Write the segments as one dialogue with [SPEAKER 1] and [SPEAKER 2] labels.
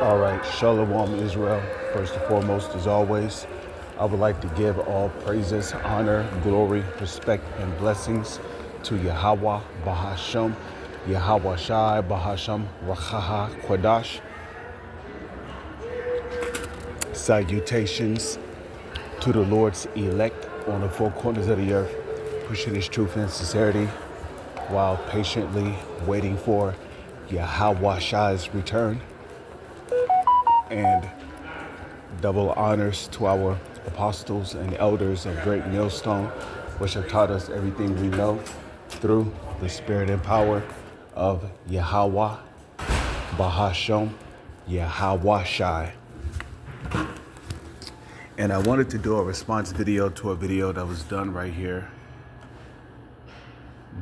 [SPEAKER 1] All right, Shalom Israel. First and foremost, as always, I would like to give all praises, honor, glory, respect, and blessings to Yahweh Bahasham, Yahweh Shai Bahasham, Rachaha Kwadash. Salutations to the Lord's elect on the four corners of the earth, pushing His truth and sincerity while patiently waiting for Yahweh Shai's return. And double honors to our apostles and elders of Great Millstone, which have taught us everything we know through the spirit and power of Yahweh Bahasham, Yahweh Shai. And I wanted to do a response video to a video that was done right here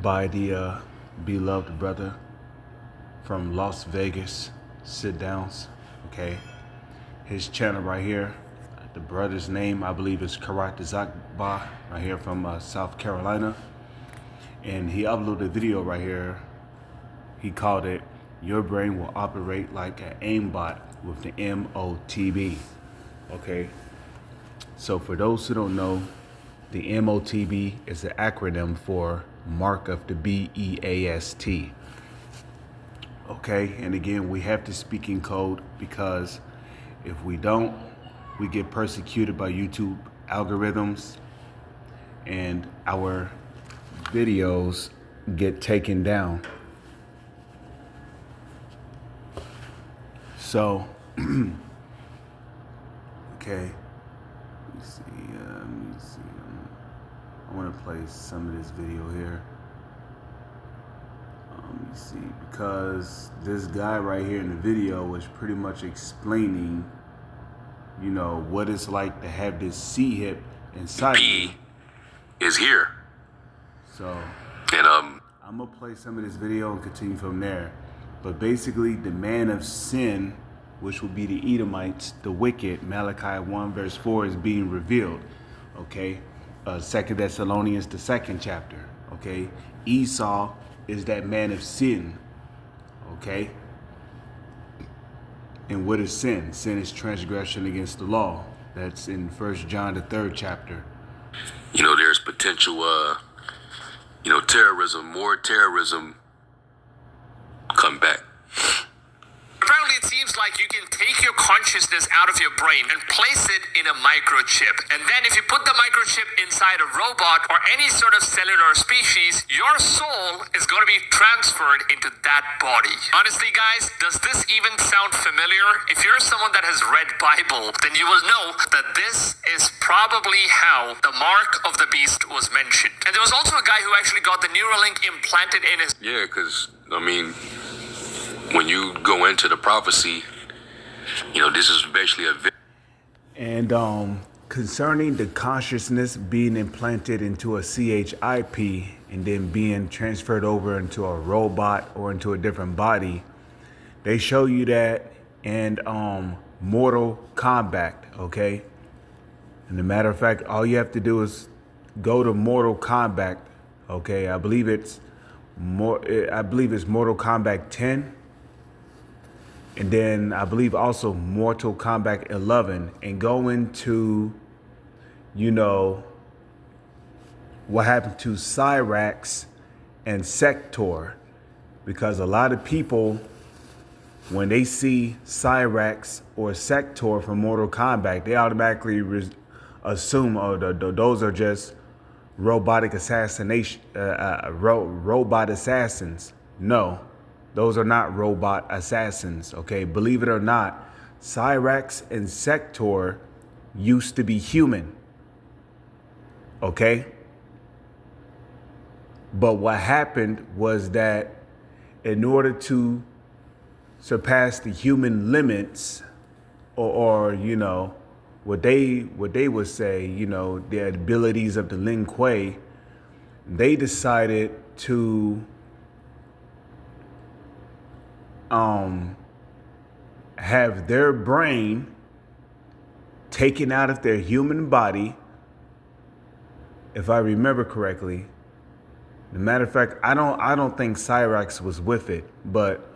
[SPEAKER 1] by the beloved brother from Las Vegas, Sit Downs, okay? His channel right here, the brother's name, I believe, is Karatazakba, right here from South Carolina. And he uploaded a video right here. He called it, "Your Brain Will Operate Like an Aimbot with the MOTB." Okay. So for those who don't know, the MOTB is an acronym for Mark of the Beast. Okay. And again, we have to speak in code because if we don't, we get persecuted by YouTube algorithms and our videos get taken down. So, okay, let me see. I want to play some of this video here. Let me see, because this guy right here in the video was pretty much explaining, you know, what it's like to have this C hip inside
[SPEAKER 2] P is here.
[SPEAKER 1] So,
[SPEAKER 2] and
[SPEAKER 1] I'm gonna play some of this video and continue from there. But basically, the man of sin, which would be the Edomites, the wicked, Malachi 1 verse 4 is being revealed. Okay, 2 Thessalonians, the 2nd chapter. Okay, Esau is that man of sin. Okay, and what is sin? Sin is transgression against the law. That's in 1 John, the 3rd chapter.
[SPEAKER 2] You know, there's potential, terrorism, more terrorism come back.
[SPEAKER 3] Apparently, it seems like you can take your consciousness out of your brain and place it in a microchip. And then if you put the microchip inside a robot or any sort of cellular species, your soul is going to be transferred into that body. Honestly, guys, does this even sound familiar? If you're someone that has read Bible, then you will know that this is probably how the mark of the beast was mentioned. And there was also a guy who actually got the Neuralink implanted in his...
[SPEAKER 2] Yeah, because, when you go into the prophecy, this is basically a...
[SPEAKER 1] And concerning the consciousness being implanted into a CHIP and then being transferred over into a robot or into a different body, they show you that in Mortal Kombat, okay? And as a matter of fact, all you have to do is go to Mortal Kombat, okay? I believe it's Mortal Kombat 10. And then I believe also Mortal Kombat 11, and go into, what happened to Cyrax and Sector. Because a lot of people, when they see Cyrax or Sector from Mortal Kombat, they automatically assume, those are just robotic robot assassins. No. Those are not robot assassins, okay? Believe it or not, Cyrax and Sector used to be human, okay? But what happened was that in order to surpass the human limits, or what they would say, the abilities of the Lin Kuei, they decided to have their brain taken out of their human body, if I remember correctly. As a matter of fact, I don't think Cyrax was with it, but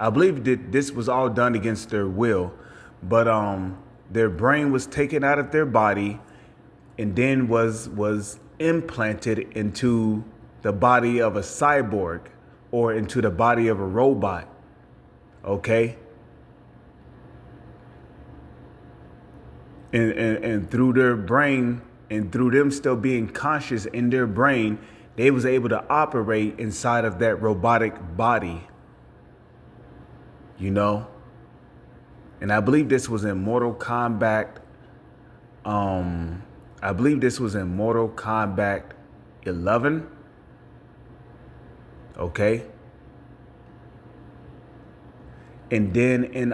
[SPEAKER 1] I believe that this was all done against their will, but their brain was taken out of their body and then was implanted into the body of a cyborg or into the body of a robot. Okay? And through their brain, and through them still being conscious in their brain, they was able to operate inside of that robotic body. You know? And I believe this was in Mortal Kombat. I believe this was in Mortal Kombat 11. Okay? And then in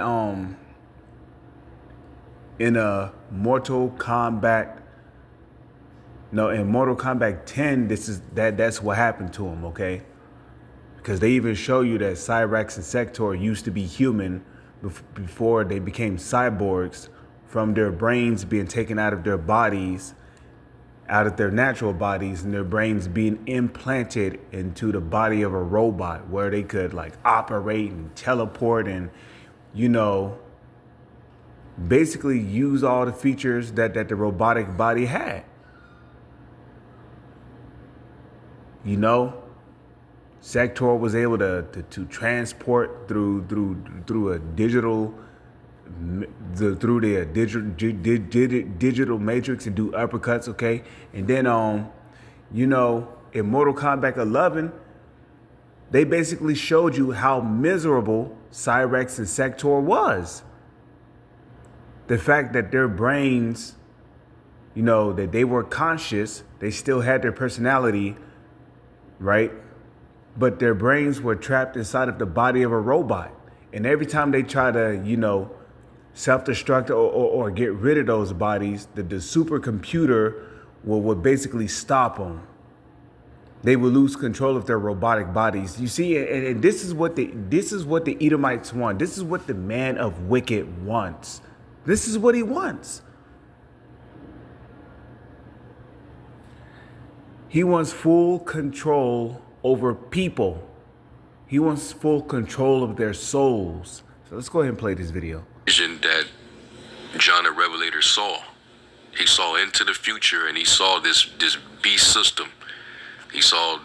[SPEAKER 1] a Mortal Kombat, no, in Mortal Kombat 10, that's what happened to him, okay? Because they even show you that Cyrax and Sector used to be human before they became cyborgs, from their brains being taken out of their bodies, out of their natural bodies, and their brains being implanted into the body of a robot where they could like operate and teleport and, you know, basically use all the features that the robotic body had. You know, Sector was able to transport through a digital digital matrix and do uppercuts, okay? And then you know, in Mortal Kombat 11, they basically showed you how miserable Cyrax and Sector was. The fact that their brains, you know, that they were conscious, they still had their personality, right? But their brains were trapped inside of the body of a robot. And every time they try to, you know, self-destruct or get rid of those bodies, the supercomputer would basically stop them. They would lose control of their robotic bodies. You see, and this is what the Edomites want. This is what the man of wicked wants. This is what he wants. He wants full control over people. He wants full control of their souls. So let's go ahead and play this video.
[SPEAKER 2] Vision that John the Revelator saw. He saw into the future, and he saw this beast system. He saw,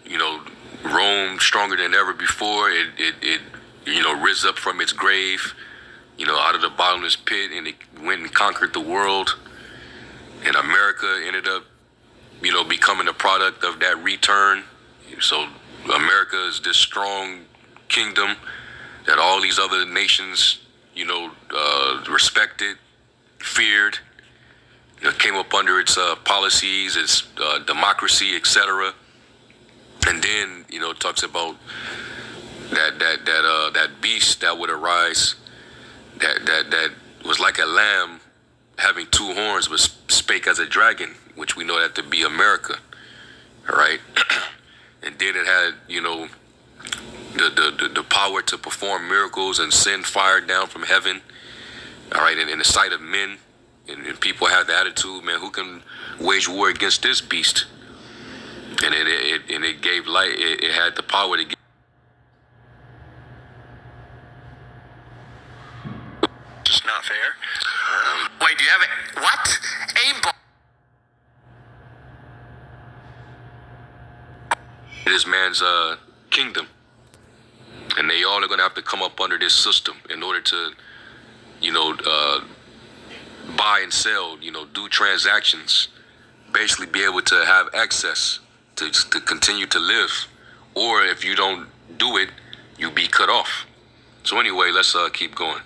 [SPEAKER 2] you know, Rome stronger than ever before. It you know, rose up from its grave, you know, out of the bottomless pit, and it went and conquered the world. And America ended up, you know, becoming a product of that return. So America is this strong kingdom that all these other nations, you know, respected, feared, you know, came up under its policies, its democracy, etc. And then, you know, it talks about that beast that would arise, that was like a lamb having two horns, but spake as a dragon, which we know that to be America. All right. And then it had, you know, the power to perform miracles and send fire down from heaven. All right. And in the sight of men, and people have the attitude, man, who can wage war against this beast? And it gave light. It had the power to give.
[SPEAKER 3] Just not fair. Wait, do you have it? What? Aimbot.
[SPEAKER 2] It is man's kingdom, and they all are going to have to come up under this system in order to, you know, buy and sell, you know, do transactions, basically be able to have access to continue to live. Or if you don't do it, you be cut off. So anyway, let's keep going.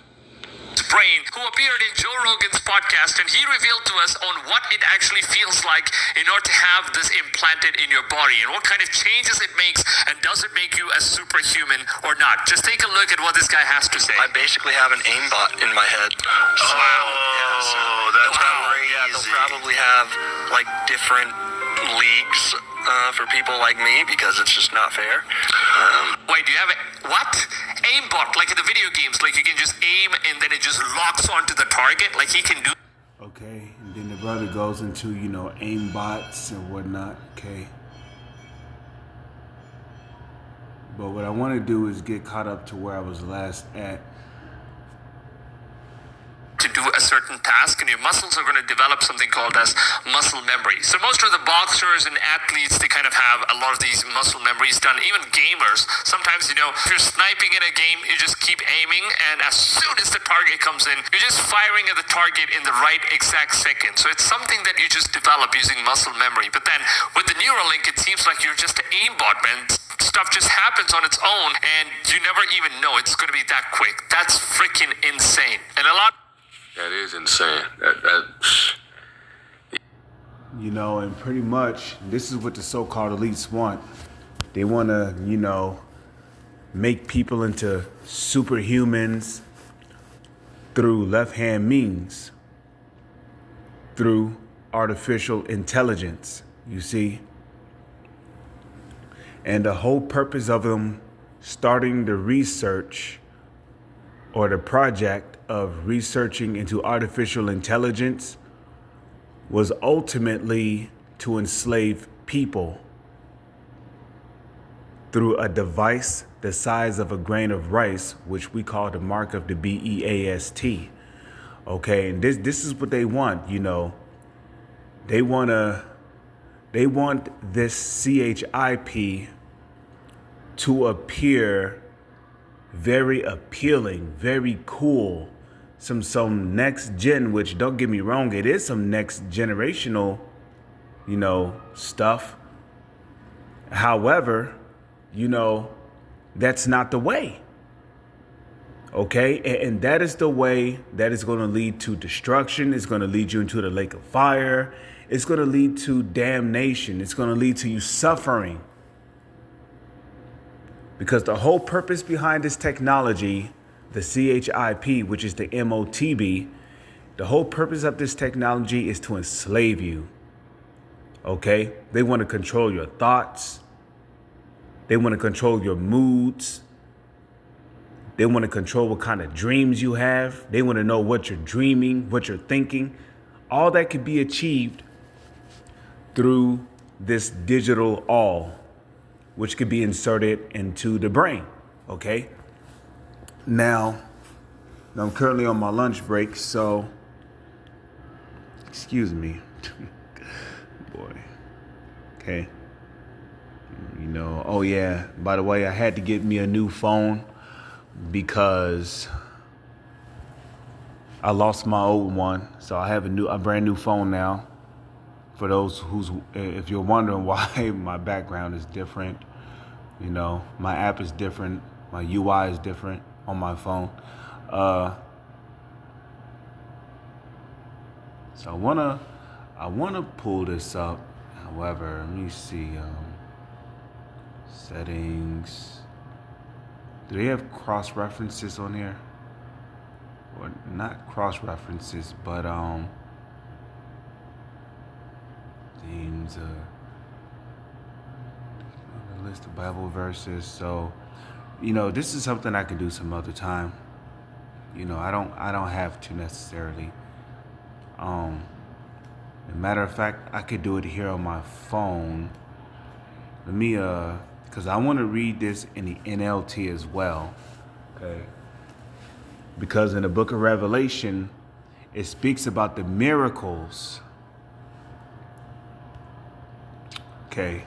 [SPEAKER 3] Brain, who appeared in Joe Rogan's podcast, and he revealed to us on what it actually feels like in order to have this implanted in your body and what kind of changes it makes, and does it make you a superhuman or not. Just take a look at what this guy has to say.
[SPEAKER 4] I basically have an aimbot in my head. So,
[SPEAKER 3] that's
[SPEAKER 4] crazy. Yeah, they'll probably have like different leagues for people like me, because it's just not fair.
[SPEAKER 3] Wait, do you have it? What? Aimbot, like in the video games, like you can just aim and then it just locks onto the target, like he can do.
[SPEAKER 1] Okay, and then the brother goes into, you know, aimbots and whatnot. Okay. But what I want to do is get caught up to where I was last at.
[SPEAKER 3] To do a certain task, and your muscles are going to develop something called as muscle memory. So most of the boxers and athletes, they kind of have a lot of these muscle memories done. Even gamers, sometimes, if you're sniping in a game, you just keep aiming, and as soon as the target comes in, you're just firing at the target in the right exact second. So it's something that you just develop using muscle memory. But then with the Neuralink, it seems like you're just an aimbot, man. Stuff just happens on its own, and you never even know it's going to be that quick. That's freaking insane. And a lot.
[SPEAKER 2] That is insane.
[SPEAKER 1] And pretty much this is what the so-called elites want. They want to, make people into superhumans through left-hand means, through artificial intelligence, you see. And the whole purpose of them starting the research or the project of researching into artificial intelligence was ultimately to enslave people through a device the size of a grain of rice, which we call the mark of the beast. Okay, and this is what they want, They want this CHIP to appear very appealing, very cool, some next gen, which don't get me wrong, it is some next generational, stuff. However, that's not the way. Okay, and that is the way that is going to lead to destruction. It's going to lead you into the lake of fire. It's going to lead to damnation. It's going to lead to you suffering. Because the whole purpose behind this technology, the CHIP, which is the MOTB, the whole purpose of this technology is to enslave you. Okay? They want to control your thoughts. They want to control your moods. They want to control what kind of dreams you have. They want to know what you're dreaming, what you're thinking. All that could be achieved through this digital all, which could be inserted into the brain, okay? Now I'm currently on my lunch break, so, excuse me, boy, okay? Oh yeah, by the way, I had to get me a new phone because I lost my old one, so I have a brand new phone now. For those if you're wondering why my background is different, my app is different, my UI is different on my phone. So I wanna pull this up. However, let me see. Settings. Do they have cross references on here? Or not cross references, but themes, a list of Bible verses. So, this is something I can do some other time. I don't have to necessarily. As a matter of fact, I could do it here on my phone. Let me because I want to read this in the NLT as well. Okay. Because in the book of Revelation, it speaks about the miracles. Okay.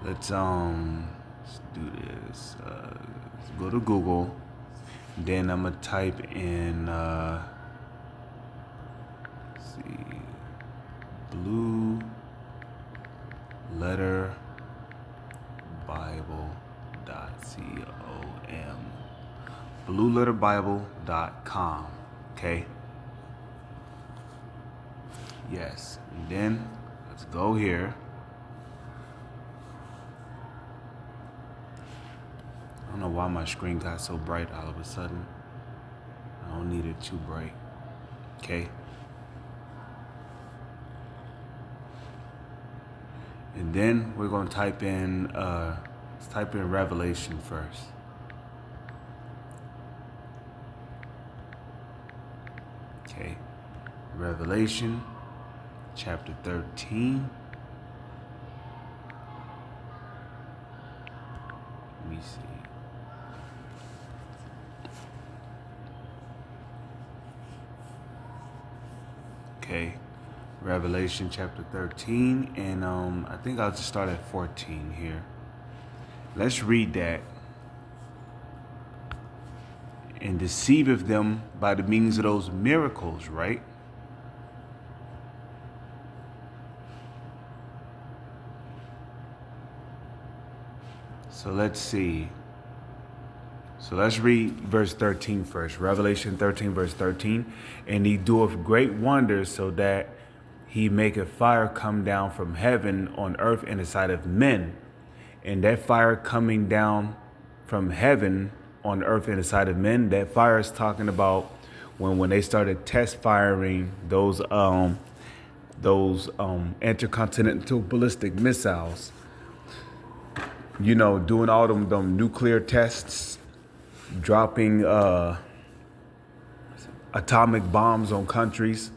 [SPEAKER 1] Let's do this. Let's go to Google. Then I'm gonna type in let's see, Blue Letter Bible.com. BlueLetterBible.com. Okay. Yes. And then let's go here. I don't know why my screen got so bright all of a sudden. I don't need it too bright. Okay. And then we're going to type in, let's type in Revelation first. Okay. Revelation chapter 13. me see. Okay, Revelation chapter 13, and I think I'll just start at 14 here. Let's read that. And deceiveth them by the means of those miracles, right? So let's see. So let's read verse 13 first. Revelation 13, verse 13. And he doeth great wonders, so that he maketh fire come down from heaven on earth in the sight of men. And that fire coming down from heaven on earth in the sight of men, that fire is talking about when they started test firing those intercontinental ballistic missiles. You know, doing all them nuclear tests, dropping atomic bombs on countries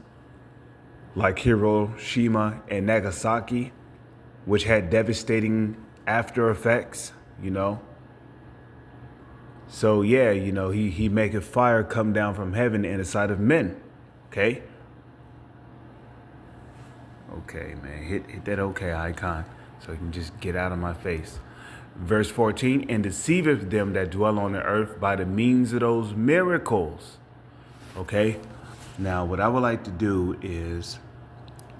[SPEAKER 1] like Hiroshima and Nagasaki, which had devastating after effects, you know. So yeah, you know, he maketh fire come down from heaven in the sight of men. Okay. Okay, man. Hit that okay icon so you can just get out of my face. Verse 14, and deceiveth them that dwell on the earth by the means of those miracles. Okay. Now, what I would like to do is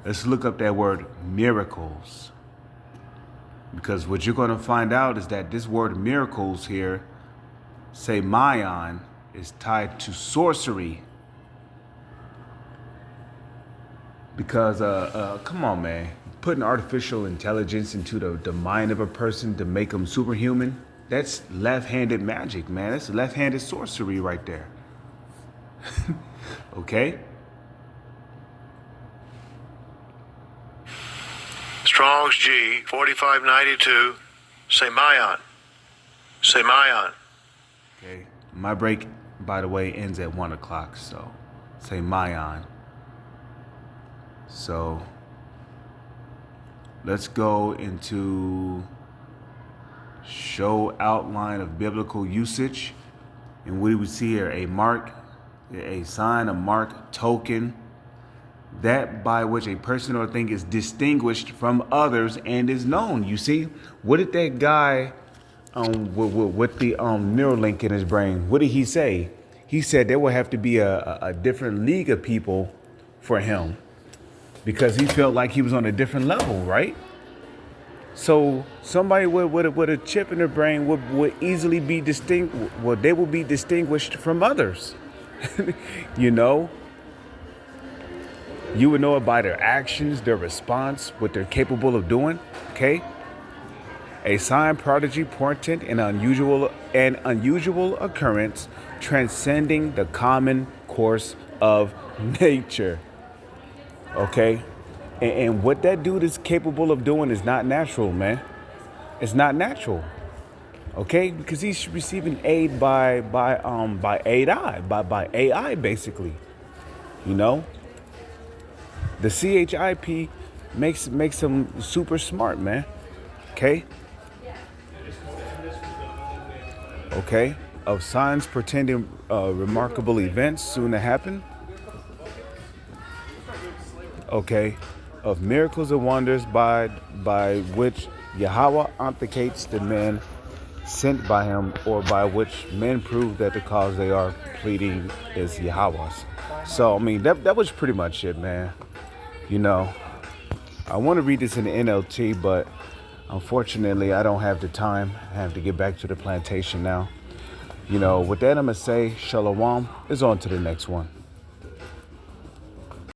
[SPEAKER 1] let's look up that word miracles. Because what you're going to find out is that this word miracles here, say Mayan, is tied to sorcery. Because, come on, man. Putting artificial intelligence into the mind of a person to make them superhuman, that's left-handed magic, man. That's left-handed sorcery right there. Okay?
[SPEAKER 5] Strong's G, 4592, say Mayan. Say Mayan.
[SPEAKER 1] Okay. My break, by the way, ends at 1 o'clock, so say Mayan. So let's go into show outline of biblical usage. And we would see here a mark, a sign, a mark, token, that by which a person or thing is distinguished from others and is known. You see, what did that guy with the Neuralink in his brain, what did he say? He said there will have to be a different league of people for him, because he felt like he was on a different level, right? So somebody with a chip in their brain would easily be distinct. Well, they will be distinguished from others. You know, you would know it by their actions, their response, what they're capable of doing. Okay. A sign, prodigy, portent, an unusual occurrence transcending the common course of nature. Okay. And what that dude is capable of doing is not natural, man. It's not natural. Okay, because he's receiving aid by AI, basically. You know, the CHIP makes him super smart, man. Okay. Okay. Of signs portending remarkable events soon to happen. Okay. Of miracles and wonders by which Yahweh authenticates the men sent by him, or by which men prove that the cause they are pleading is Yahweh's. So, I mean, that was pretty much it, man. You know, I want to read this in the NLT, but unfortunately, I don't have the time. I have to get back to the plantation now. You know, with that, I'm going to say, Shalom. It's on to the next one.